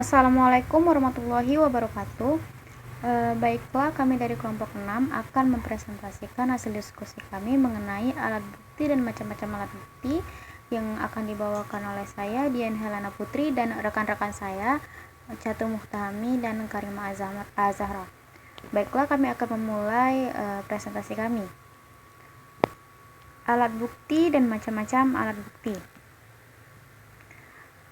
Assalamualaikum warahmatullahi wabarakatuh. Baiklah, kami dari kelompok 6 akan mempresentasikan hasil diskusi kami mengenai alat bukti dan macam-macam alat bukti yang akan dibawakan oleh saya, Dian Helena Putri, dan rekan-rekan saya, Catur Muhtahami dan Karima Azahra. Baiklah, kami akan memulai presentasi kami. Alat bukti dan macam-macam alat bukti.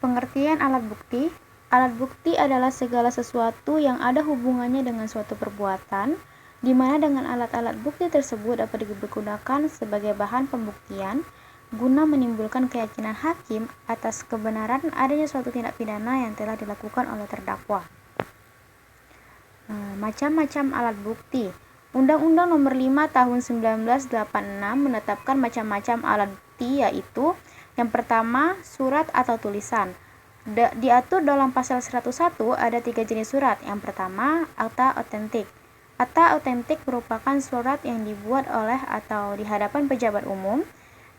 Pengertian alat bukti. Alat bukti adalah segala sesuatu yang ada hubungannya dengan suatu perbuatan, di mana dengan alat-alat bukti tersebut dapat digunakan sebagai bahan pembuktian guna menimbulkan keyakinan hakim atas kebenaran adanya suatu tindak pidana yang telah dilakukan oleh terdakwa. Macam-macam alat bukti. Undang-Undang Nomor 5 Tahun 1986 menetapkan macam-macam alat bukti, yaitu yang pertama, surat atau tulisan. Diatur dalam pasal 101 ada 3 jenis surat. Yang pertama, akta otentik. Akta otentik merupakan surat yang dibuat oleh atau di hadapan pejabat umum.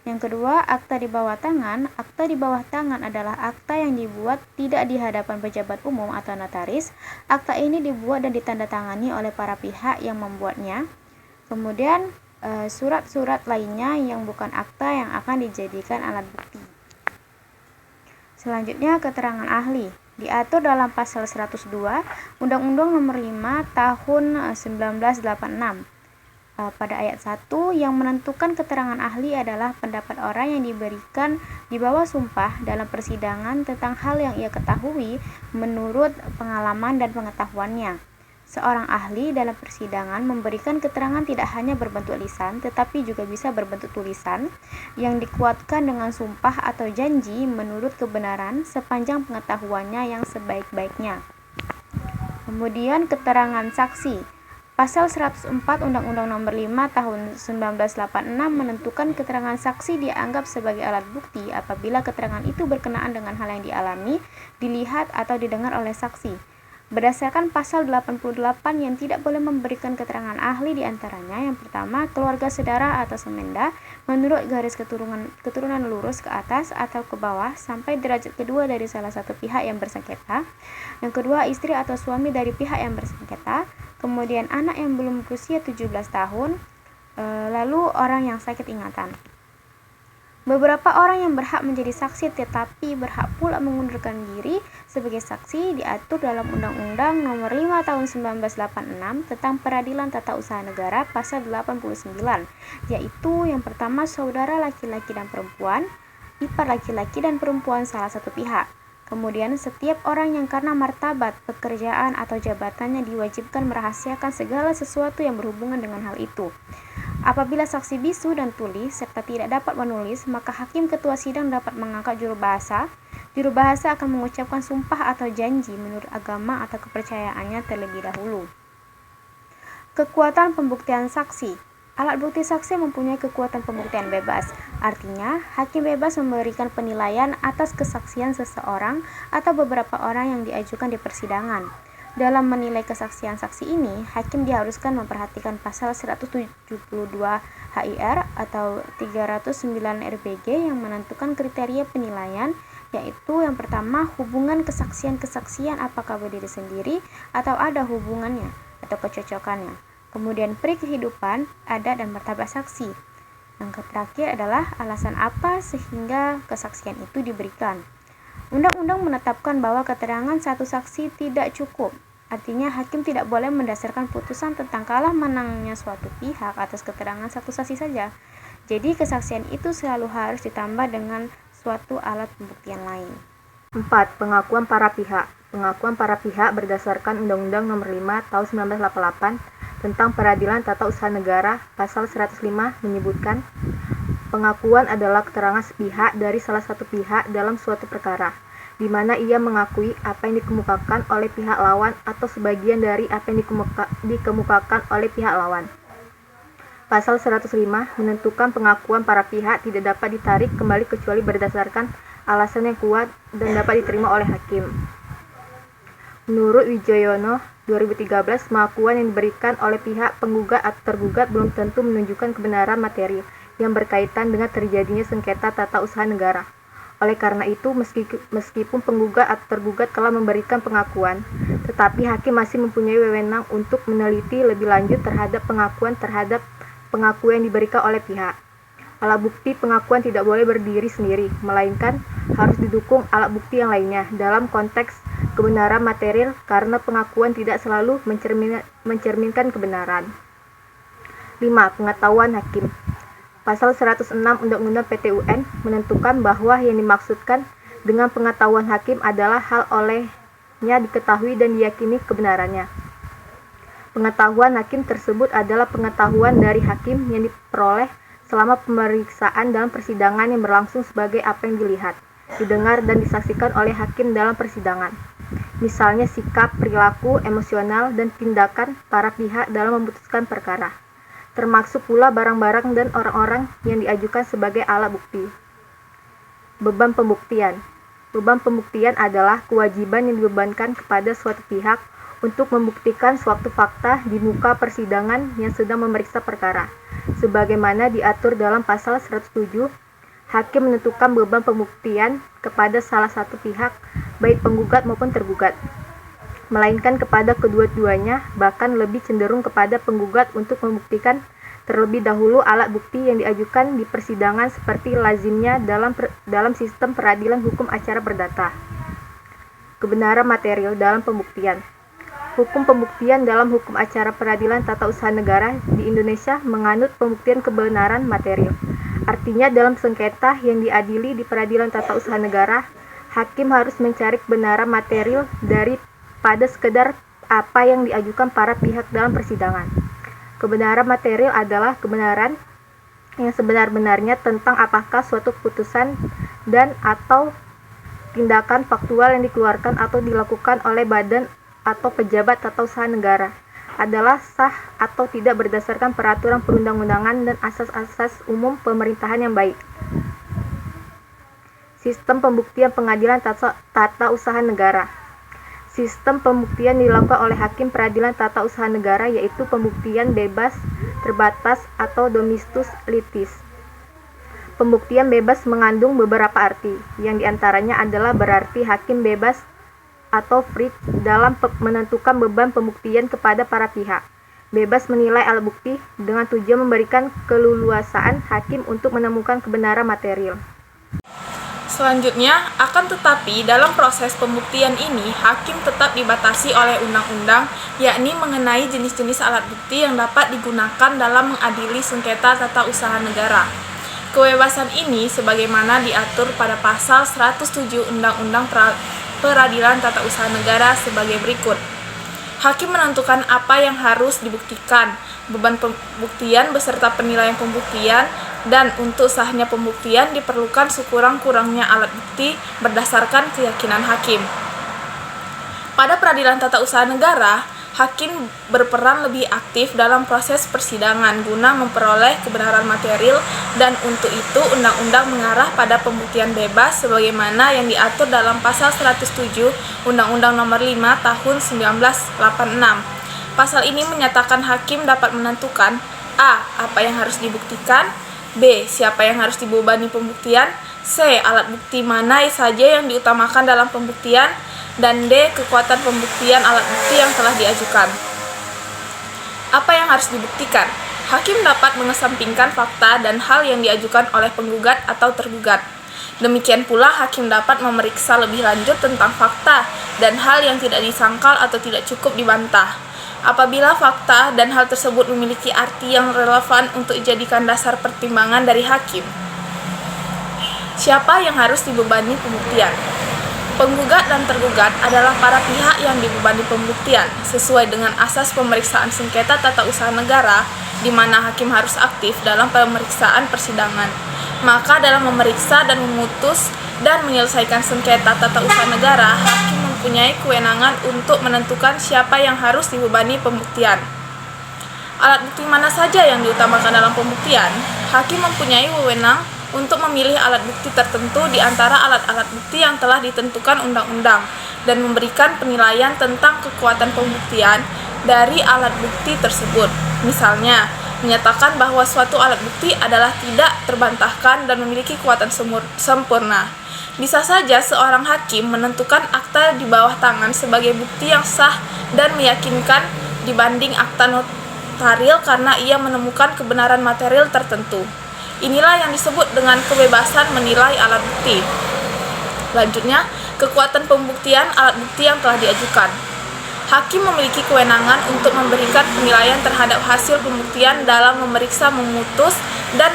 Yang kedua, akta di bawah tangan. Akta di bawah tangan adalah akta yang dibuat tidak di hadapan pejabat umum atau notaris. Akta ini dibuat dan ditandatangani oleh para pihak yang membuatnya. Kemudian, surat-surat lainnya yang bukan akta yang akan dijadikan alat bukti. Selanjutnya, keterangan ahli. Diatur dalam pasal 102 Undang-Undang Nomor 5 Tahun 1986. Pada ayat 1 yang menentukan keterangan ahli adalah pendapat orang yang diberikan di bawah sumpah dalam persidangan tentang hal yang ia ketahui menurut pengalaman dan pengetahuannya. Seorang ahli dalam persidangan memberikan keterangan tidak hanya berbentuk lisan, tetapi juga bisa berbentuk tulisan yang dikuatkan dengan sumpah atau janji menurut kebenaran sepanjang pengetahuannya yang sebaik-baiknya. Kemudian keterangan saksi. Pasal 104 Undang-Undang Nomor 5 Tahun 1986 menentukan keterangan saksi dianggap sebagai alat bukti apabila keterangan itu berkenaan dengan hal yang dialami, dilihat, atau didengar oleh saksi. Berdasarkan pasal 88 yang tidak boleh memberikan keterangan ahli diantaranya, yang pertama, keluarga saudara atau semenda menurut garis keturunan lurus ke atas atau ke bawah sampai derajat kedua dari salah satu pihak yang bersengketa. Yang kedua, istri atau suami dari pihak yang bersengketa. Kemudian anak yang belum berusia 17 tahun. Lalu orang yang sakit ingatan. Beberapa orang yang berhak menjadi saksi tetapi berhak pula mengundurkan diri sebagai saksi diatur dalam Undang-Undang Nomor 5 Tahun 1986 tentang Peradilan Tata Usaha Negara pasal 89, yaitu yang pertama, saudara laki-laki dan perempuan, ipar laki-laki dan perempuan salah satu pihak. Kemudian setiap orang yang karena martabat, pekerjaan atau jabatannya diwajibkan merahasiakan segala sesuatu yang berhubungan dengan hal itu. Apabila saksi bisu dan tuli serta tidak dapat menulis, maka hakim ketua sidang dapat mengangkat juru bahasa. Juru bahasa akan mengucapkan sumpah atau janji menurut agama atau kepercayaannya terlebih dahulu. Kekuatan pembuktian saksi. Alat bukti saksi mempunyai kekuatan pembuktian bebas. Artinya, hakim bebas memberikan penilaian atas kesaksian seseorang atau beberapa orang yang diajukan di persidangan. Dalam menilai kesaksian saksi ini, hakim diharuskan memperhatikan pasal 172 HIR atau 309 RBG yang menentukan kriteria penilaian, yaitu yang pertama, hubungan kesaksian-kesaksian apakah berdiri sendiri atau ada hubungannya atau kecocokannya. Kemudian peri kehidupan, adat, dan martabat saksi. Yang terakhir adalah alasan apa sehingga kesaksian itu diberikan. Undang-undang menetapkan bahwa keterangan satu saksi tidak cukup. Artinya hakim tidak boleh mendasarkan putusan tentang kalah menangnya suatu pihak atas keterangan satu saksi saja. Jadi kesaksian itu selalu harus ditambah dengan suatu alat pembuktian lain. 4. Pengakuan para pihak. Pengakuan para pihak berdasarkan Undang-Undang Nomor 5 Tahun 1988 tentang Peradilan Tata Usaha Negara pasal 105 menyebutkan pengakuan adalah keterangan sepihak dari salah satu pihak dalam suatu perkara, di mana ia mengakui apa yang dikemukakan oleh pihak lawan atau sebagian dari apa yang dikemukakan oleh pihak lawan. Pasal 105 menentukan pengakuan para pihak tidak dapat ditarik kembali kecuali berdasarkan alasan yang kuat dan dapat diterima oleh hakim. Menurut Wijoyono 2013, pengakuan yang diberikan oleh pihak penggugat atau tergugat belum tentu menunjukkan kebenaran materi yang berkaitan dengan terjadinya sengketa tata usaha negara. Oleh karena itu, meskipun penggugat atau tergugat telah memberikan pengakuan, tetapi hakim masih mempunyai wewenang untuk meneliti lebih lanjut terhadap pengakuan yang diberikan oleh pihak. Alat bukti pengakuan tidak boleh berdiri sendiri, melainkan harus didukung alat bukti yang lainnya dalam konteks kebenaran material karena pengakuan tidak selalu mencerminkan kebenaran. 5. Pengetahuan hakim. Pasal 106 Undang-Undang PT-UN menentukan bahwa yang dimaksudkan dengan pengetahuan hakim adalah hal olehnya diketahui dan diyakini kebenarannya. Pengetahuan hakim tersebut adalah pengetahuan dari hakim yang diperoleh selama pemeriksaan dalam persidangan yang berlangsung sebagai apa yang dilihat, didengar, dan disaksikan oleh hakim dalam persidangan. Misalnya sikap, perilaku, emosional, dan tindakan para pihak dalam memutuskan perkara, termasuk pula barang-barang dan orang-orang yang diajukan sebagai alat bukti. Beban pembuktian. Beban pembuktian adalah kewajiban yang dibebankan kepada suatu pihak untuk membuktikan suatu fakta di muka persidangan yang sedang memeriksa perkara. Sebagaimana diatur dalam pasal 107, hakim menentukan beban pembuktian kepada salah satu pihak, baik penggugat maupun tergugat, melainkan kepada kedua-duanya, bahkan lebih cenderung kepada penggugat untuk membuktikan terlebih dahulu alat bukti yang diajukan di persidangan seperti lazimnya dalam sistem peradilan hukum acara perdata. Kebenaran material dalam pembuktian. Hukum pembuktian dalam hukum acara peradilan tata usaha negara di Indonesia menganut pembuktian kebenaran material. Artinya dalam sengketa yang diadili di peradilan tata usaha negara, hakim harus mencari kebenaran material daripada sekedar apa yang diajukan para pihak dalam persidangan. Kebenaran material adalah kebenaran yang sebenar-benarnya tentang apakah suatu keputusan dan atau tindakan faktual yang dikeluarkan atau dilakukan oleh badan atau pejabat tata usaha negara adalah sah atau tidak berdasarkan peraturan perundang-undangan dan asas-asas umum pemerintahan yang baik. Sistem pembuktian pengadilan tata usaha negara. Sistem pembuktian dilakukan oleh hakim peradilan tata usaha negara yaitu pembuktian bebas, terbatas, atau domestus litis. Pembuktian bebas mengandung beberapa arti, yang diantaranya adalah berarti hakim bebas atau free dalam menentukan beban pembuktian kepada para pihak, bebas menilai alat bukti dengan tujuan memberikan keleluasaan hakim untuk menemukan kebenaran material. Selanjutnya, akan tetapi dalam proses pembuktian ini, hakim tetap dibatasi oleh undang-undang, yakni mengenai jenis-jenis alat bukti yang dapat digunakan dalam mengadili sengketa tata usaha negara. Kebebasan ini sebagaimana diatur pada pasal 107 Undang-Undang Peradilan Tata Usaha Negara sebagai berikut. Hakim menentukan apa yang harus dibuktikan, beban pembuktian beserta penilaian pembuktian, dan untuk sahnya pembuktian diperlukan sekurang-kurangnya alat bukti berdasarkan keyakinan hakim. Pada peradilan tata usaha negara, hakim berperan lebih aktif dalam proses persidangan guna memperoleh kebenaran material, dan untuk itu undang-undang mengarah pada pembuktian bebas sebagaimana yang diatur dalam pasal 107 Undang-Undang Nomor 5 Tahun 1986. Pasal ini menyatakan hakim dapat menentukan A. Apa yang harus dibuktikan, B. Siapa yang harus dibebani pembuktian, C. Alat bukti mana saja yang diutamakan dalam pembuktian, dan D. Kekuatan pembuktian alat bukti yang telah diajukan. Apa yang harus dibuktikan? Hakim dapat mengesampingkan fakta dan hal yang diajukan oleh penggugat atau tergugat. Demikian pula hakim dapat memeriksa lebih lanjut tentang fakta dan hal yang tidak disangkal atau tidak cukup dibantah. Apabila fakta dan hal tersebut memiliki arti yang relevan untuk dijadikan dasar pertimbangan dari hakim. Siapa yang harus dibebani pembuktian? Penggugat dan tergugat adalah para pihak yang dibebani pembuktian sesuai dengan asas pemeriksaan sengketa tata usaha negara, di mana hakim harus aktif dalam pemeriksaan persidangan. Maka dalam memeriksa dan memutus dan menyelesaikan sengketa tata usaha negara, hakim mempunyai kewenangan untuk menentukan siapa yang harus dibebani pembuktian. Alat bukti mana saja yang diutamakan dalam pembuktian? Hakim mempunyai wewenang untuk memilih alat bukti tertentu di antara alat-alat bukti yang telah ditentukan undang-undang dan memberikan penilaian tentang kekuatan pembuktian dari alat bukti tersebut. Misalnya, menyatakan bahwa suatu alat bukti adalah tidak terbantahkan dan memiliki kekuatan sempurna. Bisa saja seorang hakim menentukan akta di bawah tangan sebagai bukti yang sah dan meyakinkan dibanding akta notaril karena ia menemukan kebenaran material tertentu. Inilah yang disebut dengan kebebasan menilai alat bukti. Selanjutnya, kekuatan pembuktian alat bukti yang telah diajukan. Hakim memiliki kewenangan untuk memberikan penilaian terhadap hasil pembuktian dalam memeriksa, memutus, dan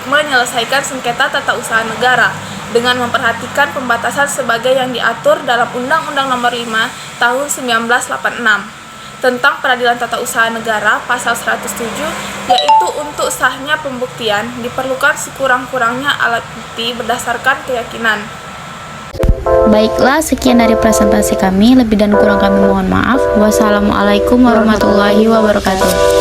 menyelesaikan sengketa tata usaha negara dengan memperhatikan pembatasan sebagai yang diatur dalam Undang-Undang Nomor 5 Tahun 1986 tentang Peradilan Tata Usaha Negara pasal 107, yaitu untuk sahnya pembuktian diperlukan sekurang-kurangnya alat bukti berdasarkan keyakinan. Baiklah, sekian dari presentasi kami. Lebih dan kurang kami mohon maaf. Wassalamualaikum warahmatullahi wabarakatuh.